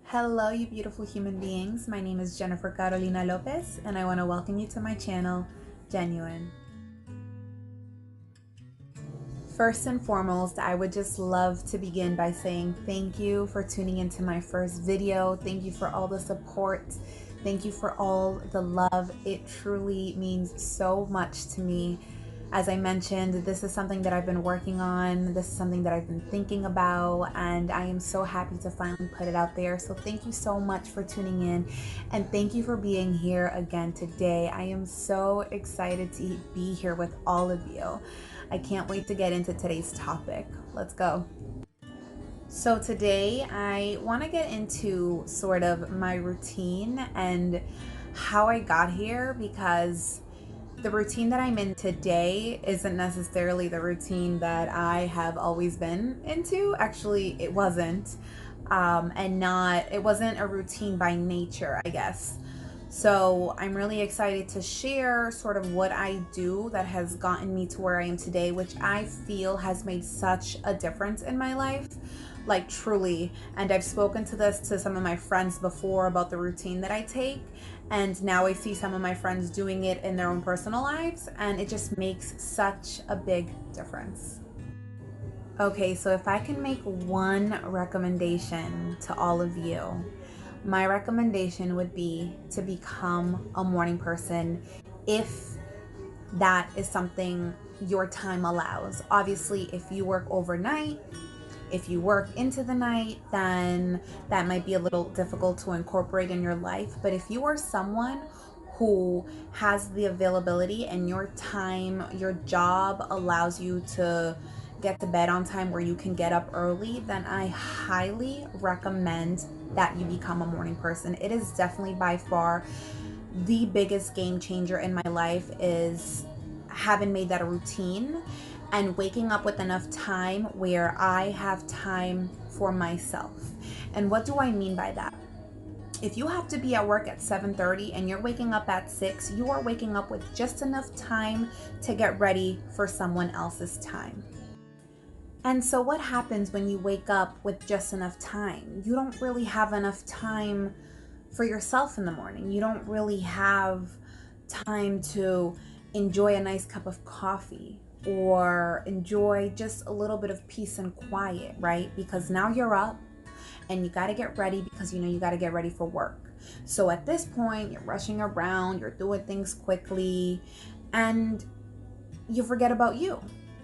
Hello, you beautiful human beings. My name is Jennifer Carolina Lopez, and I want to welcome you to my channel, Jenuine. First and foremost, I would just love to begin by saying thank you for tuning into my first video. Thank you for all the support. Thank you for all the love. It truly means so much to me. As I mentioned, this is something that I've been working on. This is something that I've been thinking about, and I am so happy to finally put it out there. So thank you so much for tuning in, and thank you for being here again today. I am so excited to be here with all of you. I can't wait to get into today's topic. Let's go. So today I want to get into sort of my routine and how I got here, because the routine that I'm in today isn't necessarily the routine that I have always been into. Actually, it wasn't. It wasn't a routine by nature, I guess. So I'm really excited to share sort of what I do that has gotten me to where I am today, which I feel has made such a difference in my life. Like truly. And I've spoken to this to some of my friends before about the routine that I take. And now I see some of my friends doing it in their own personal lives, and it just makes such a big difference. Okay, so if I can make one recommendation to all of you, my recommendation would be to become a morning person if that is something your time allows. Obviously, if you work overnight, if you work into the night, then that might be a little difficult to incorporate in your life. But if you are someone who has the availability and your time, your job allows you to get to bed on time where you can get up early, then I highly recommend that you become a morning person. It is definitely by far the biggest game changer in my life, is having made that a routine and waking up with enough time where I have time for myself. And what do I mean by that? If you have to be at work at 7:30 and you're waking up at 6, you are waking up with just enough time to get ready for someone else's time. And so what happens when you wake up with just enough time? You don't really have enough time for yourself in the morning. You don't really have time to enjoy a nice cup of coffee or enjoy just a little bit of peace and quiet, right? Because now you're up and you got to get ready, because you know you got to get ready for work. So at this point, you're rushing around, you're doing things quickly, and you forget about you,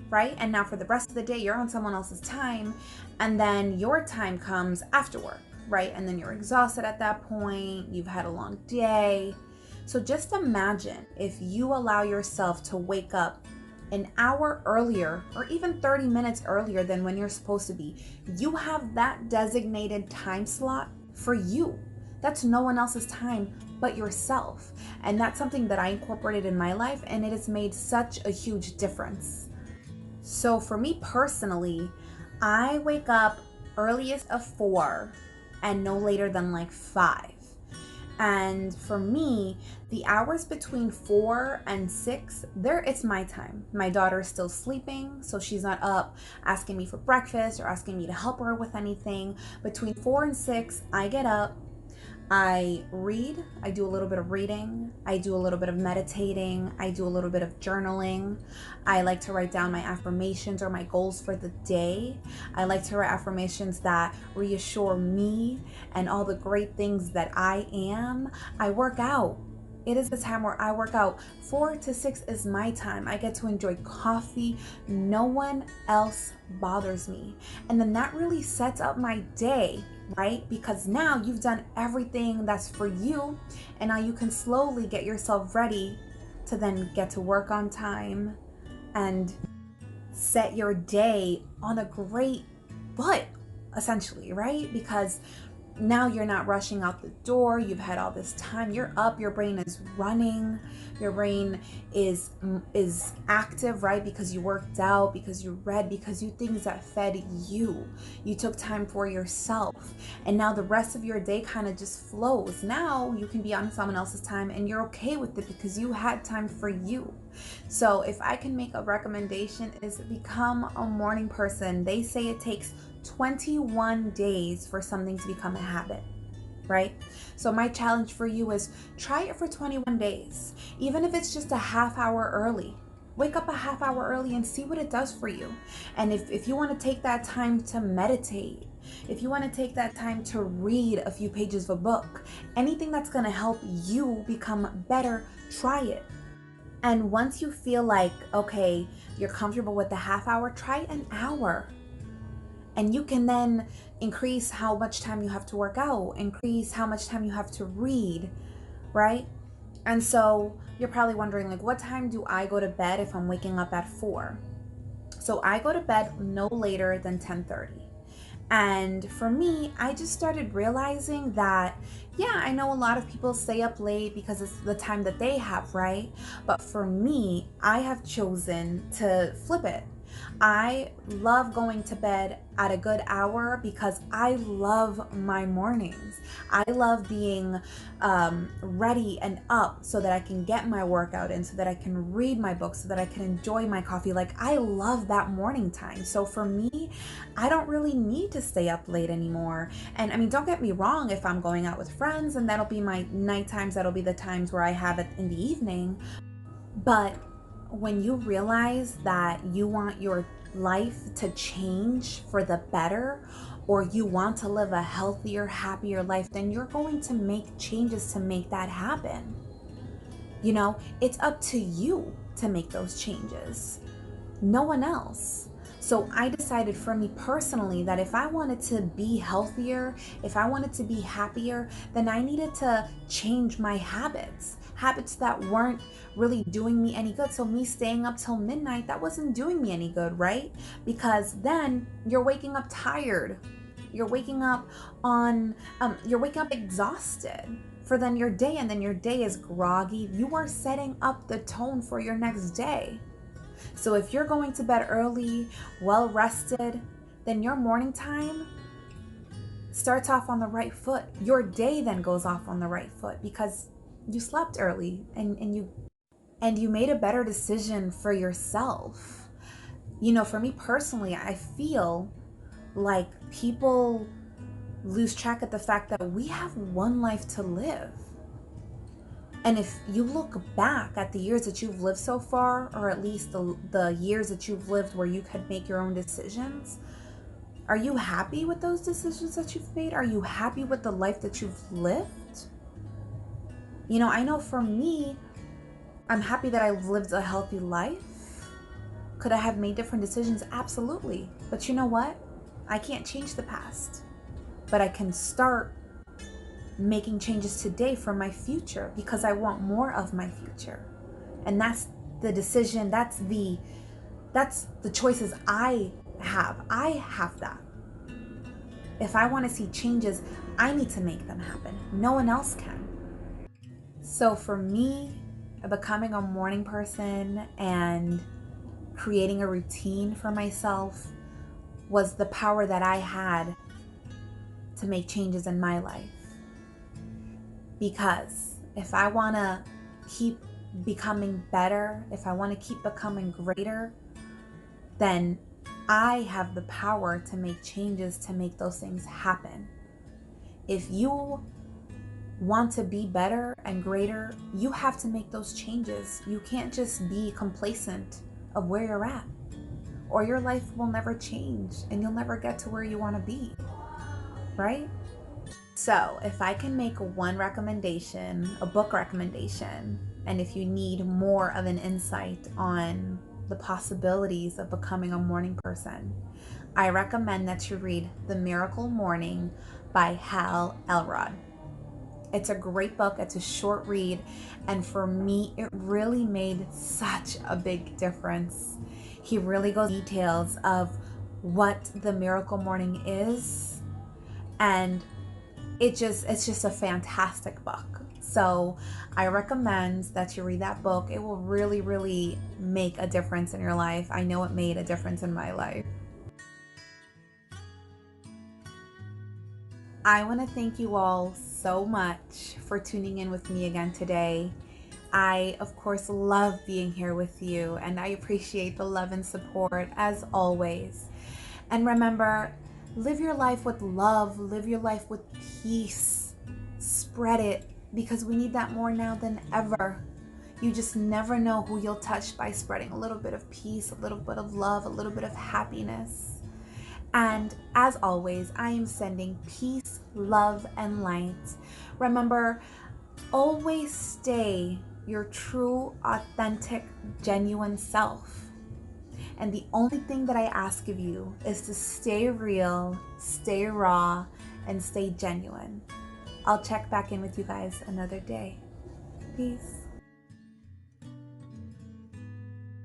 right? And now for the rest of the day, you're on someone else's time, and then your time comes after work, right? And then you're exhausted at that point, you've had a long day. So just imagine if you allow yourself to wake up an hour earlier or even 30 minutes earlier than when you're supposed to be. You have that designated time slot for you. That's no one else's time but yourself. And that's something that I incorporated in my life, and it has made such a huge difference. So for me personally, I wake up earliest of 4 and no later than like 5. And for me, the hours between 4 and 6, it's my time. My daughter is still sleeping, so she's not up asking me for breakfast or asking me to help her with anything. Between 4 and 6, I get up, I read, I do a little bit of reading, I do a little bit of meditating, I do a little bit of journaling. I like to write down my affirmations or my goals for the day. I like to write affirmations that reassure me and all the great things that I am. I work out. It is the time where I work out. 4 to 6 is my time. I get to enjoy coffee. No one else bothers me. And then that really sets up my day, right? Because now you've done everything that's for you, and now you can slowly get yourself ready to then get to work on time and set your day on a great foot, essentially, right? Because now you're not rushing out the door. You've had all this time. You're up. Your brain is running. Your brain is active, right? Because you worked out, because you read, because you things that fed you. You took time for yourself. And now the rest of your day kind of just flows. Now you can be on someone else's time and you're okay with it because you had time for you. So if I can make a recommendation, is become a morning person. They say it takes 21 days for something to become a habit. right? So my challenge for you is try it for 21 days, even if it's just a half hour early. Wake up a half hour early and see what it does for you. And if you want to take that time to meditate, if you want to take that time to read a few pages of a book, anything that's going to help you become better, try it. And once you feel like, okay, you're comfortable with the half hour, try an hour. And you can then increase how much time you have to work out, increase how much time you have to read, right? And so you're probably wondering, like, what time do I go to bed if I'm waking up at 4? So I go to bed no later than 10:30. And for me, I just started realizing that, yeah, I know a lot of people stay up late because it's the time that they have, right? But for me, I have chosen to flip it. I love going to bed at a good hour because I love my mornings. I love being ready and up so that I can get my workout in, so that I can read my books, so that I can enjoy my coffee. Like, I love that morning time. So for me, I don't really need to stay up late anymore. And I mean, don't get me wrong, if I'm going out with friends and that'll be my night times, that'll be the times where I have it in the evening. But when you realize that you want your life to change for the better, or you want to live a healthier, happier life, then you're going to make changes to make that happen. You know, it's up to you to make those changes, no one else. So I decided for me personally that if I wanted to be healthier, if I wanted to be happier, then I needed to change my habits that weren't really doing me any good. So me staying up till midnight, that wasn't doing me any good, right? Because then you're waking up tired. You're waking up exhausted for then your day, and then your day is groggy. You are setting up the tone for your next day. So if you're going to bed early, well rested, then your morning time starts off on the right foot. Your day then goes off on the right foot because you slept early and you made a better decision for yourself. You know, for me personally, I feel like people lose track of the fact that we have one life to live. And if you look back at the years that you've lived so far, or at least the years that you've lived where you could make your own decisions, are you happy with those decisions that you've made? Are you happy with the life that you've lived? You know, I know for me, I'm happy that I've lived a healthy life. Could I have made different decisions? Absolutely. But you know what? I can't change the past. But I can start making changes today for my future because I want more of my future. And that's the decision, that's the choices I have. I have that. If I want to see changes, I need to make them happen. No one else can. So for me, becoming a morning person and creating a routine for myself was the power that I had to make changes in my life. Because if I want to keep becoming better, if I want to keep becoming greater, then I have the power to make changes to make those things happen. If you want to be better and greater, you have to make those changes. You can't just be complacent of where you're at, or your life will never change and you'll never get to where you want to be, right? So if I can make one recommendation, a book recommendation, and if you need more of an insight on the possibilities of becoming a morning person, I recommend that you read The Miracle Morning by Hal Elrod. It's a great book. It's a short read. And for me, it really made such a big difference. He really goes into details of what the miracle morning is. And it's just a fantastic book. So I recommend that you read that book. It will really, really make a difference in your life. I know it made a difference in my life. I want to thank you all so much for tuning in with me again today. I, of course, love being here with you, and I appreciate the love and support as always. And remember, live your life with love, live your life with peace, Spread it, because we need that more now than ever. You just never know who you'll touch by spreading a little bit of peace, a little bit of love, a little bit of happiness. And as always, I am sending peace, love, and light. Remember, always stay your true, authentic, genuine self. And the only thing that I ask of you is to stay real, stay raw, and stay genuine. I'll check back in with you guys another day. Peace.